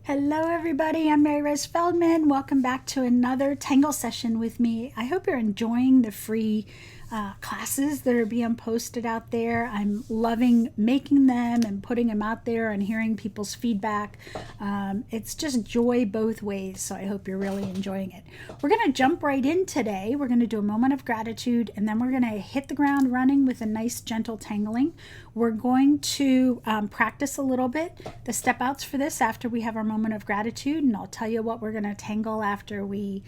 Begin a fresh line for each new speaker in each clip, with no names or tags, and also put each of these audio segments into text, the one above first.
Hello everybody, I'm Mary Rose Feldman. Welcome back to another Tangle session with me. I hope you're enjoying the free classes that are being posted out there. I'm loving making them and putting them out there and hearing people's feedback. It's just joy both ways, so I hope you're really enjoying it. We're going to jump right in today. We're going to do a moment of gratitude, and then we're going to hit the ground running with a nice gentle tangling. We're going to practice a little bit the step outs for this after we have our moment of gratitude, and I'll tell you what we're going to tangle after we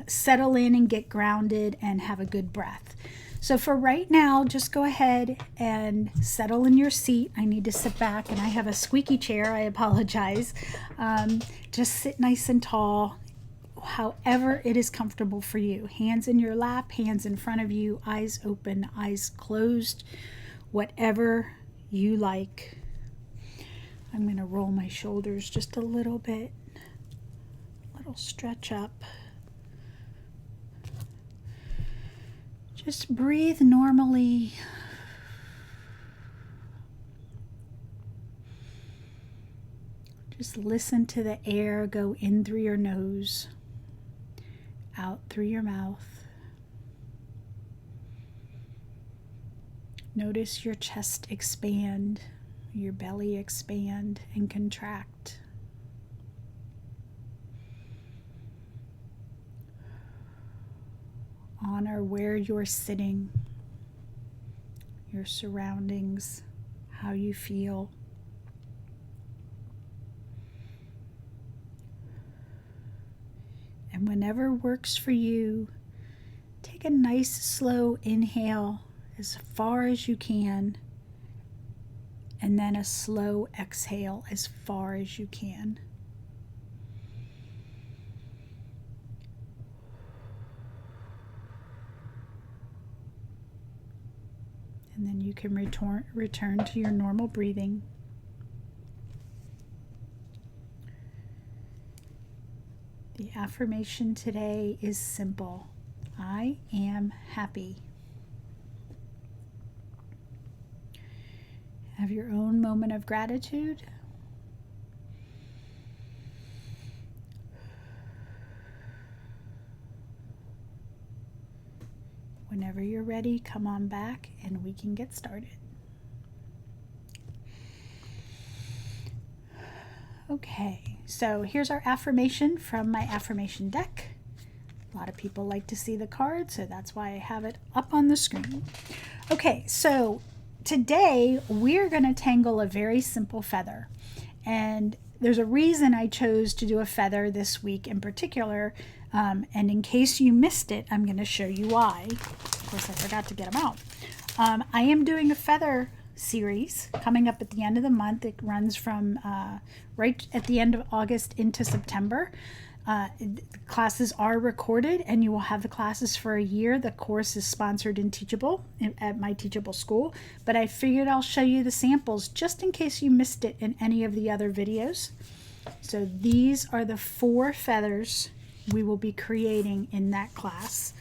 settle in and get grounded and have a good breath. So for right now, just go ahead and settle in your seat. I need to sit back, and I have a squeaky chair. I apologize. Just sit nice and tall, however it is comfortable for you. Hands in your lap, hands in front of you, eyes open, eyes closed, whatever you like. I'm going to roll my shoulders just a little bit, a little stretch up. Just breathe normally. Just listen to the air go in through your nose, out through your mouth. Notice your chest expand, your belly expand and contract. Honor where you're sitting, your surroundings, how you feel. And whenever works for you, take a nice slow inhale as far as you can, and then a slow exhale as far as you can. And then you can return to your normal breathing. The affirmation today is simple. I am happy. Have your own moment of gratitude. Whenever you're ready, come on back and we can get started. Okay, so here's our affirmation from my affirmation deck. A lot of people like to see the card, so that's why I have it up on the screen. Okay, so today we're going to tangle a very simple feather. And there's a reason I chose to do a feather this week in particular. And in case you missed it, I'm going to show you why. Of course, I forgot to get them out. I am doing a feather series coming up at the end of the month. It runs from right at the end of August into September. The classes are recorded, and you will have the classes for a year. The course is sponsored in Teachable at my Teachable school, but I figured I'll show you the samples just in case you missed it in any of the other videos. So these are the 4 feathers we will be creating in that class.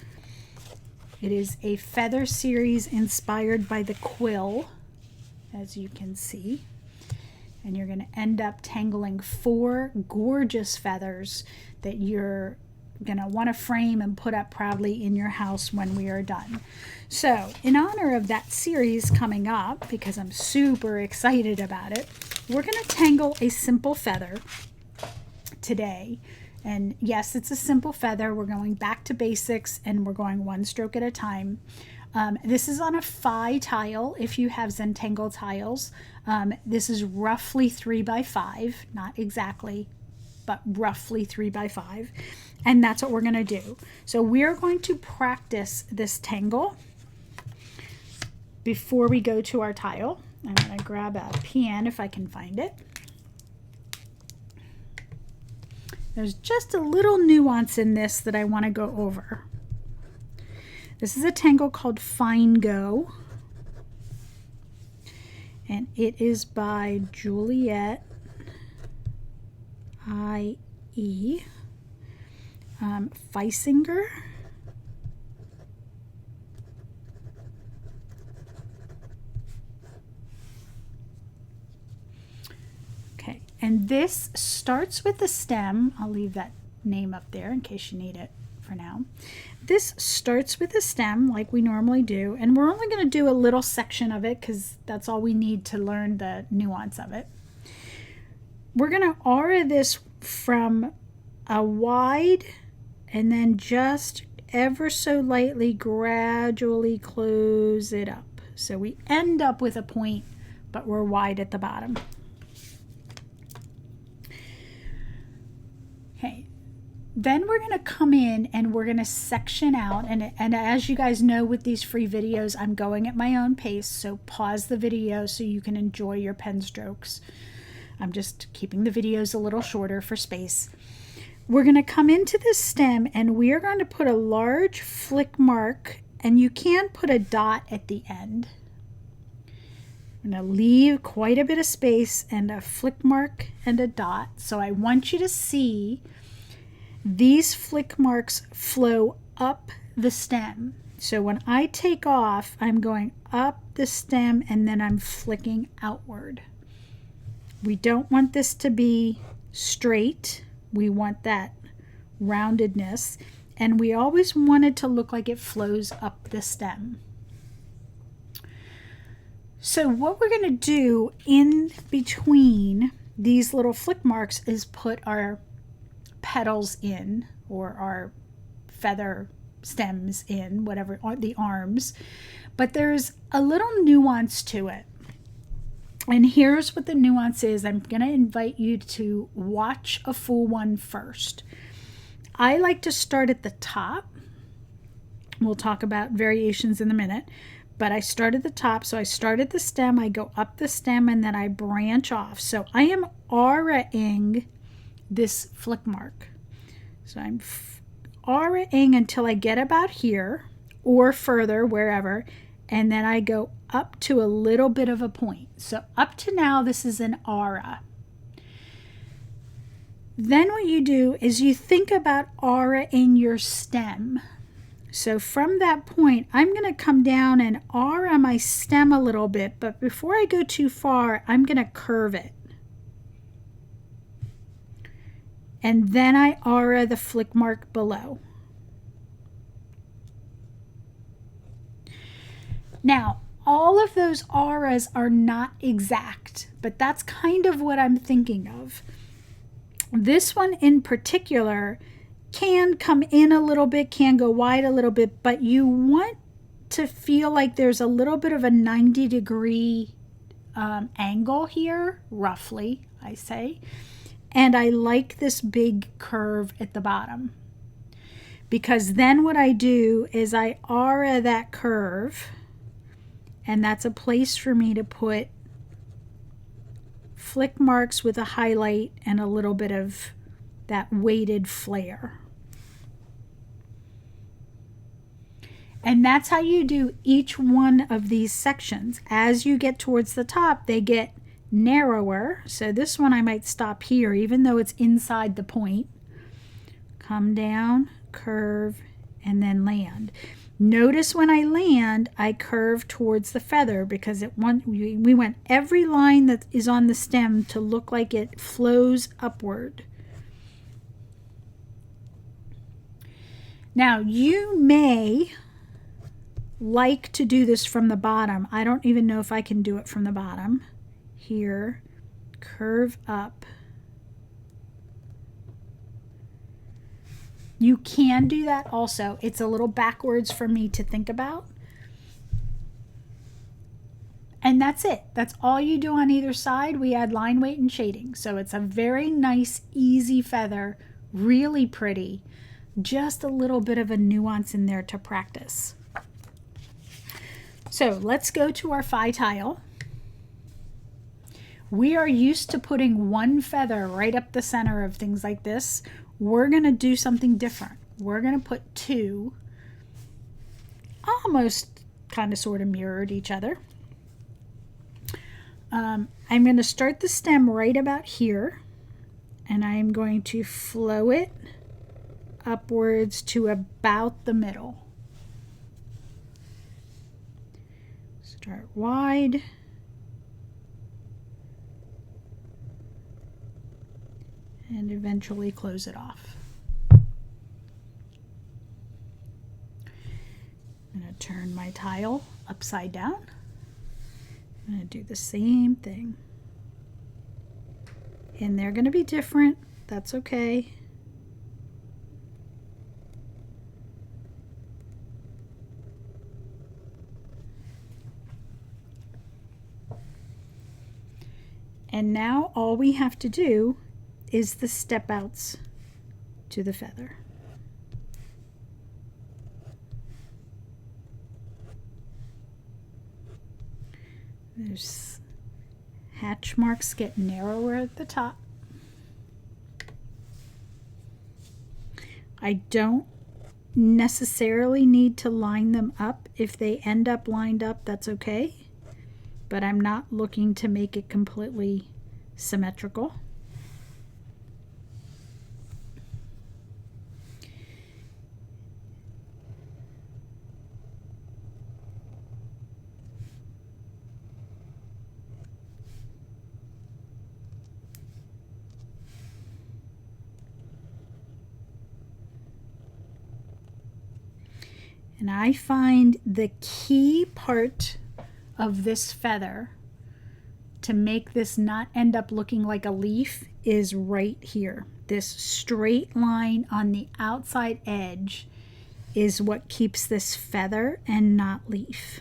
It is a feather series inspired by the quill, as you can see. And you're going to end up tangling 4 gorgeous feathers that you're going to want to frame and put up proudly in your house when we are done. So in honor of that series coming up, because I'm super excited about it, we're going to tangle a simple feather today. And yes, it's a simple feather. We're going back to basics, and we're going one stroke at a time. This is on a phi tile if you have Zentangle tiles. This is roughly 3 by 5, not exactly, but roughly 3 by 5. And that's what we're going to do. So we're going to practice this tangle before we go to our tile. I'm going to grab a pen if I can find it. There's just a little nuance in this that I want to go over. This is a tangle called Finegogh, and it is by Juliet I.E. Feisinger. Okay, and this starts with the stem. I'll leave that name up there in case you need it for now. This starts with the stem like we normally do, and we're only going to do a little section of it because that's all we need to learn the nuance of it. We're going to aura this from a wide and then just ever so lightly gradually close it up. So we end up with a point, but we're wide at the bottom. Okay, then we're going to come in and we're going to section out, and as you guys know with these free videos, I'm going at my own pace, so pause the video so you can enjoy your pen strokes. I'm just keeping the videos a little shorter for space. We're going to come into this stem and we are going to put a large flick mark, and you can put a dot at the end. I'm going to leave quite a bit of space and a flick mark and a dot. So I want you to see these flick marks flow up the stem. So when I take off, I'm going up the stem and then I'm flicking outward. We don't want this to be straight. We want that roundedness, and we always want it to look like it flows up the stem. So what we're going to do in between these little flick marks is put our petals in, or our feather stems in, whatever, or the arms, but there's a little nuance to it. And here's what the nuance is. I'm going to invite you to watch a full one first. I like to start at the top. We'll talk about variations in a minute, but I start at the top. So I start at the stem, I go up the stem, and then I branch off. So I am aura-ing this flick mark. So I'm aura-ing until I get about here or further, wherever, and then I go up to a little bit of a point. So up to now, this is an aura. Then what you do is you think about aura in your stem. So from that point, I'm going to come down and aura my stem a little bit, but before I go too far, I'm going to curve it. And then I aura the flick mark below. Now, all of those auras are not exact, but that's kind of what I'm thinking of. This one in particular can come in a little bit, can go wide a little bit, but you want to feel like there's a little bit of a 90-degree angle here, roughly, I say. And I like this big curve at the bottom, because then what I do is I aura that curve, and that's a place for me to put flick marks with a highlight and a little bit of that weighted flare. And that's how you do each one of these sections. As you get towards the top, they get narrower. So this one I might stop here, even though it's inside the point. Come down, curve, and then land. Notice when I land, I curve towards the feather, because we want every line that is on the stem to look like it flows upward. Now, you may like to do this from the bottom. I don't even know if I can do it from the bottom. Here, curve up. You can do that also. It's a little backwards for me to think about. And that's it. That's all you do on either side. We add line weight and shading. So it's a very nice, easy feather, really pretty. Just a little bit of a nuance in there to practice. So let's go to our phi tile. We are used to putting one feather right up the center of things like this. We're going to do something different. We're going to put two, almost kind of sort of mirrored each other. I'm going to start the stem right about here, and I am going to flow it upwards to about the middle. Start wide. and eventually close it off. I'm going to turn my tile upside down. I'm going to do the same thing. And they're going to be different. That's okay. And now all we have to do is the step outs to the feather. There's hatch marks get narrower at the top. I don't necessarily need to line them up. If they end up lined up, that's okay. But I'm not looking to make it completely symmetrical. And I find the key part of this feather to make this not end up looking like a leaf is right here. This straight line on the outside edge is what keeps this feather and not leaf.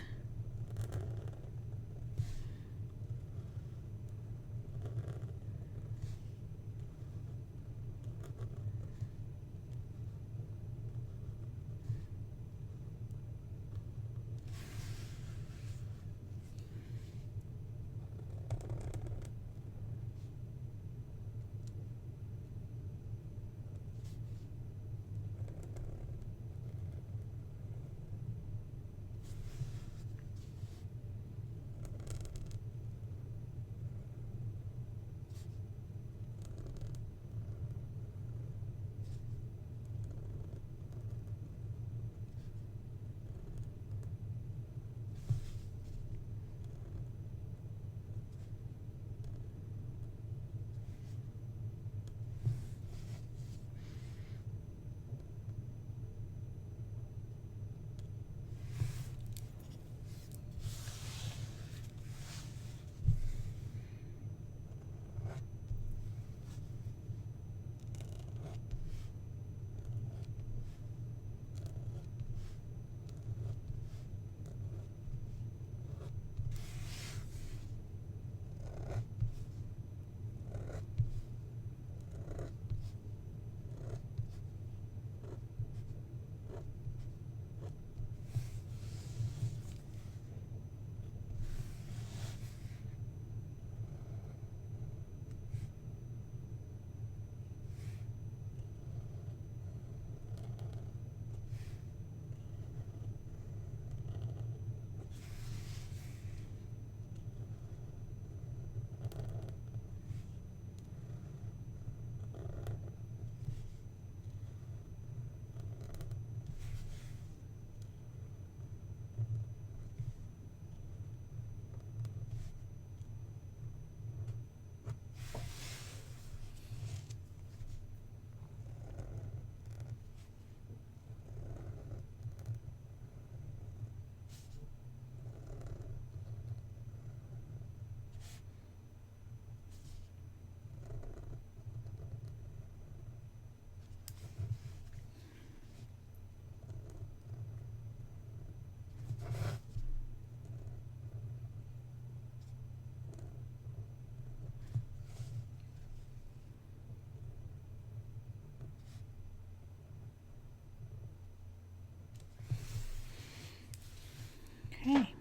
Okay,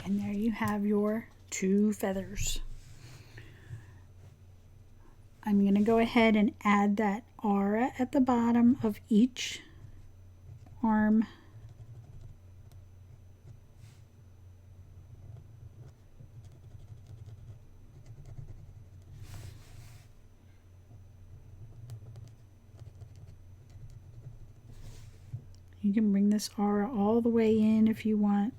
and there you have your 2 feathers. I'm going to go ahead and add that aura at the bottom of each arm. You can bring this aura all the way in if you want.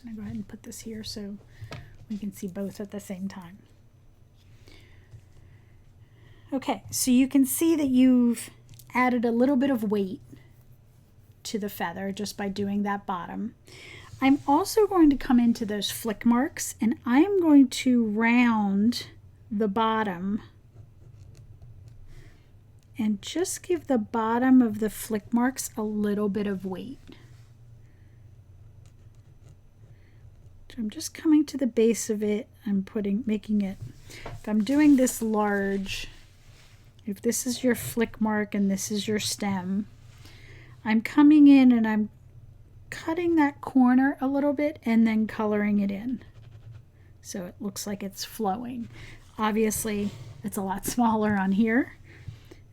just going to go ahead and put this here so we can see both at the same time. Okay, so you can see that you've added a little bit of weight to the feather just by doing that bottom. I'm also going to come into those flick marks and I'm going to round the bottom and just give the bottom of the flick marks a little bit of weight. So I'm just coming to the base of it. I'm making it, if I'm doing this large, if this is your flick mark and this is your stem, I'm coming in and I'm cutting that corner a little bit and then coloring it in so it looks like it's flowing. Obviously, it's a lot smaller on here.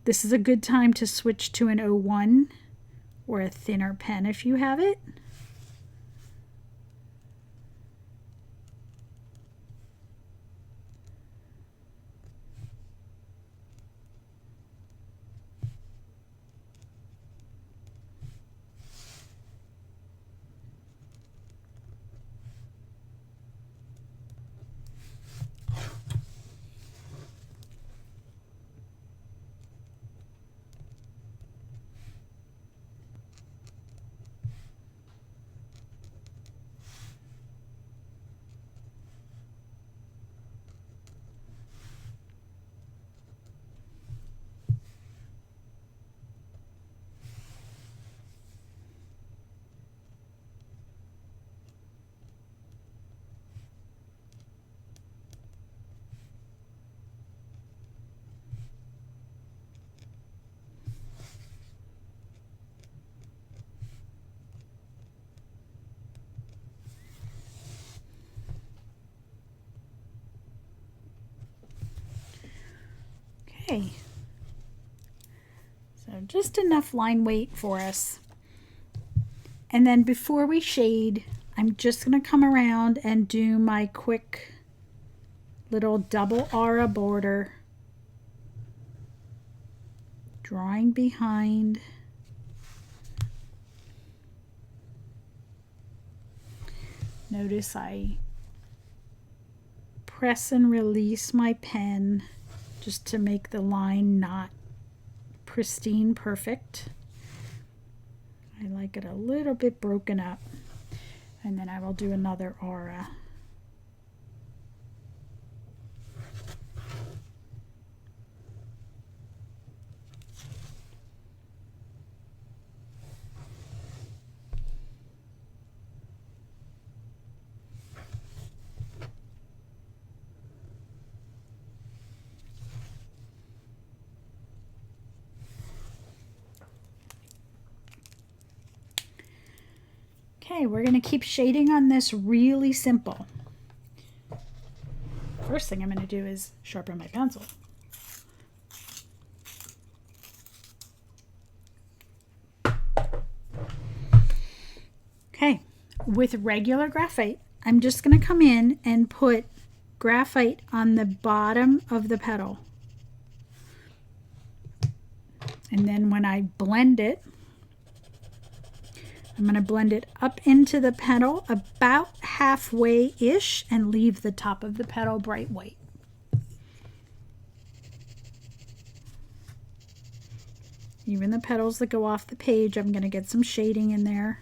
This is a good time to switch to an 01 or a thinner pen if you have it. Okay, so just enough line weight for us. And then before we shade, I'm just going to come around and do my quick little double aura border, drawing behind. Notice I press and release my pen just to make the line not pristine perfect. I like it a little bit broken up. And then I will do another aura. Okay, we're going to keep shading on this really simple. First thing I'm going to do is sharpen my pencil. Okay, with regular graphite, I'm just going to come in and put graphite on the bottom of the petal. And then when I blend it, I'm going to blend it up into the petal about halfway-ish and leave the top of the petal bright white. Even the petals that go off the page, I'm going to get some shading in there.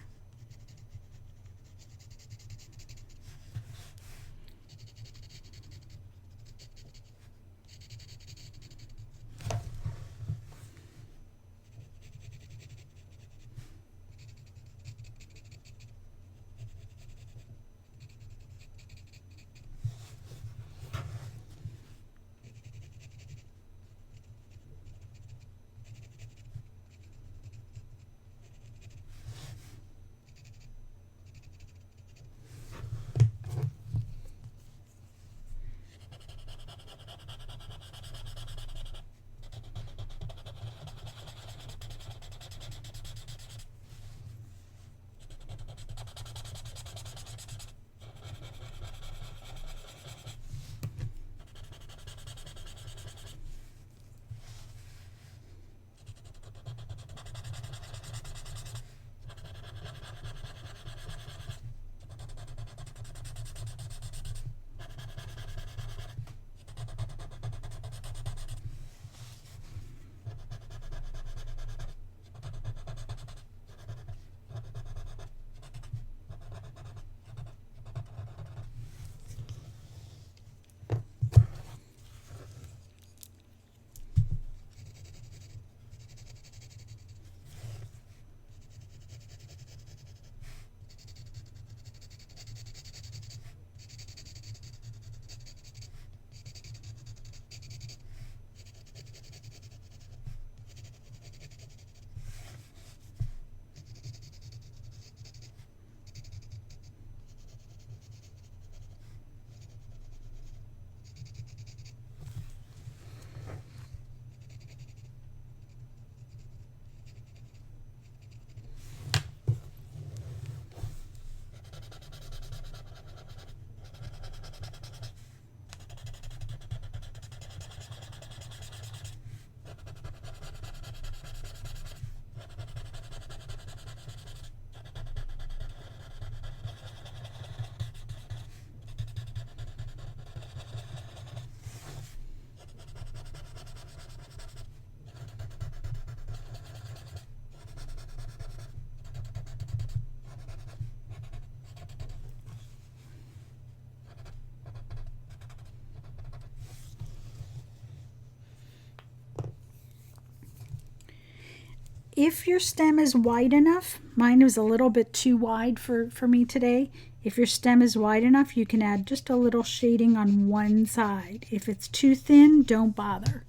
if your stem is wide enough, mine was a little bit too wide for me today. If your stem is wide enough, you can add just a little shading on one side. If it's too thin, don't bother.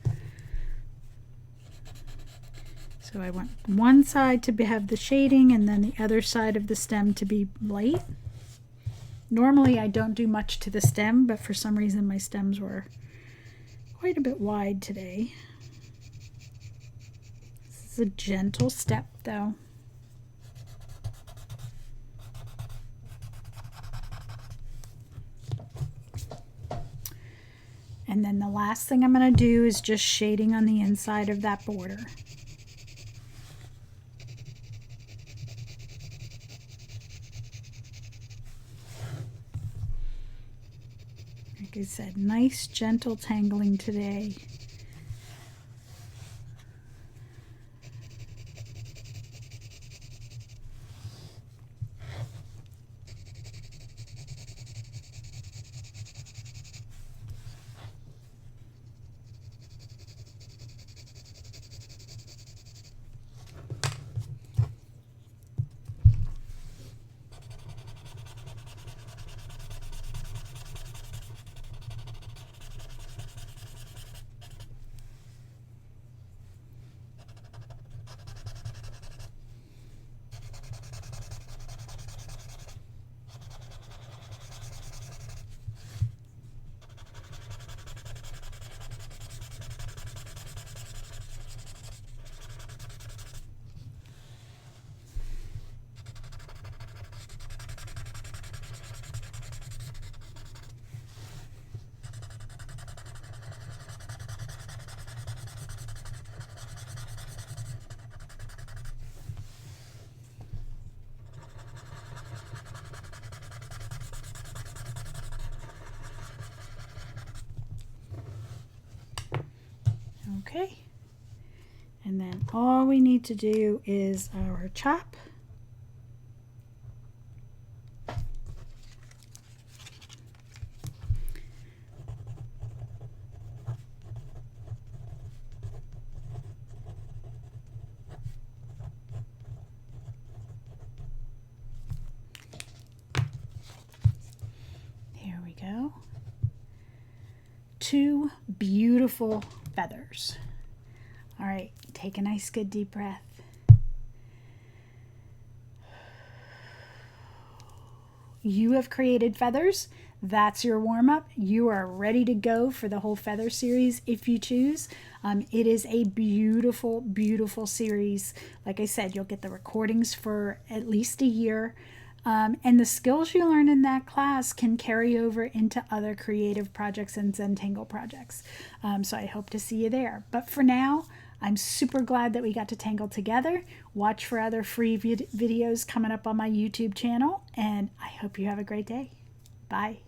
So I want one side to have the shading and then the other side of the stem to be light. Normally I don't do much to the stem, but for some reason my stems were quite a bit wide today. This is a gentle step though. And then the last thing I'm going to do is just shading on the inside of that border. Like I said, nice gentle tangling today. Okay, and then all we need to do is our chop. There we go. 2 beautiful feathers. All right, take a nice good deep breath. You have created feathers. That's your warm-up. You are ready to go for the whole feather series if you choose. It is a beautiful, beautiful series. Like I said, you'll get the recordings for at least a year. And the skills you learn in that class can carry over into other creative projects and Zentangle projects. So I hope to see you there. But for now, I'm super glad that we got to tangle together. Watch for other free videos coming up on my YouTube channel, and I hope you have a great day. Bye.